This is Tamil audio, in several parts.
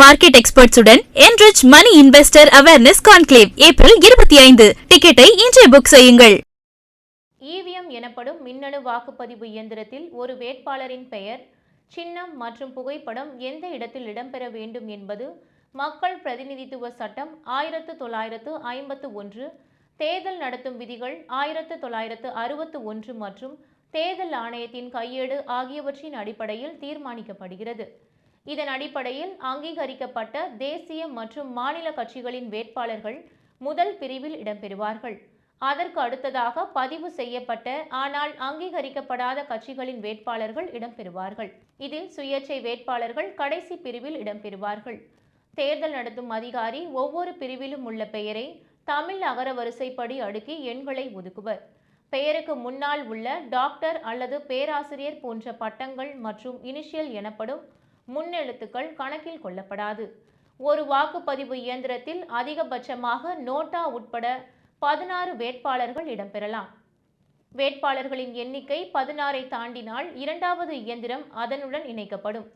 Market எக்ஸ்பர்ட்ஸுடன் enrich money investor awareness conclave April 25. டிக்கெட்டை இன்றே புக் செய்யுங்கள். இவிஎம் எனப்படும் மின்னணு வாக்குப்பதிவு இயந்திரத்தில் ஒரு வேட்பாளரின் பெயர், சின்னம் மற்றும் புகைப்படம் எந்த இடத்தில் இடம்பெற வேண்டும் என்பது மக்கள் பிரதிநிதித்துவ சட்டம் 1951, தேர்தல் நடத்தும் விதிகள் 1961 மற்றும் தேர்தல் ஆணையத்தின் கையேடு ஆகியவற்றின் அடிப்படையில் தீர்மானிக்கப்படுகிறது. இதன் அடிப்படையில் அங்கீகரிக்கப்பட்ட தேசிய மற்றும் மாநில கட்சிகளின் வேட்பாளர்கள் முதல் பிரிவில் இடம்பெறுவார்கள். அதற்கு அடுத்ததாக பதிவு செய்யப்பட்ட ஆனால் அங்கீகரிக்கப்படாத கட்சிகளின் வேட்பாளர்கள் இடம்பெறுவார்கள். இதில் சுயேட்சை வேட்பாளர்கள் கடைசி பிரிவில் இடம்பெறுவார்கள். தேர்தல் நடத்தும் அதிகாரி ஒவ்வொரு பிரிவிலும் உள்ள பெயரை தமிழ் அகரவரிசைப்படி அடுக்கி எண்களை ஒதுக்குவர். பெயருக்கு முன்னால் உள்ள டாக்டர் அல்லது பேராசிரியர் போன்ற பட்டங்கள் மற்றும் இனிஷியல் எனப்படும் முன்னெழுத்துக்கள் கணக்கில் கொள்ளப்படாது. ஒரு வாக்குப்பதிவு இயந்திரத்தில் அதிகபட்சமாக நோட்டா உட்பட 16 வேட்பாளர்கள் இடம்பெறலாம். வேட்பாளர்களின் எண்ணிக்கை 16ஐ தாண்டினால் இரண்டாவது இயந்திரம் அதனுடன் இணைக்கப்படும்.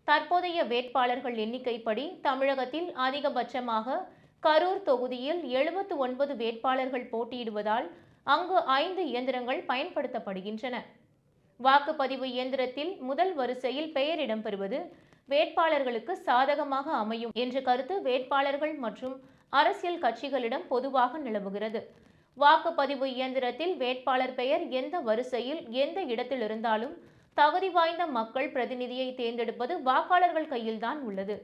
தற்போதைய வேட்பாளர்கள் எண்ணிக்கைப்படி தமிழகத்தில் அதிகபட்சமாக கரூர் தொகுதியில் 79 வேட்பாளர்கள் போட்டியிடுவதால் அங்கு 5 இயந்திரங்கள் பயன்படுத்தப்படுகின்றன. வாக்குப்பதிவு இயந்திரத்தில் முதல் வரிசையில் பெயர் இடம்பெறுவது வேட்பாளர்களுக்கு சாதகமாக அமையும் என்ற கருத்து வேட்பாளர்கள் மற்றும் அரசியல் கட்சிகளிடம் பொதுவாக நிலவுகிறது. வாக்குப்பதிவு இயந்திரத்தில் வேட்பாளர் பெயர் எந்த வரிசையில் எந்த இடத்தில் இருந்தாலும் தகுதி வாய்ந்த மக்கள் பிரதிநிதியை தேர்ந்தெடுப்பது வாக்காளர்கள் கையில்தான் உள்ளது.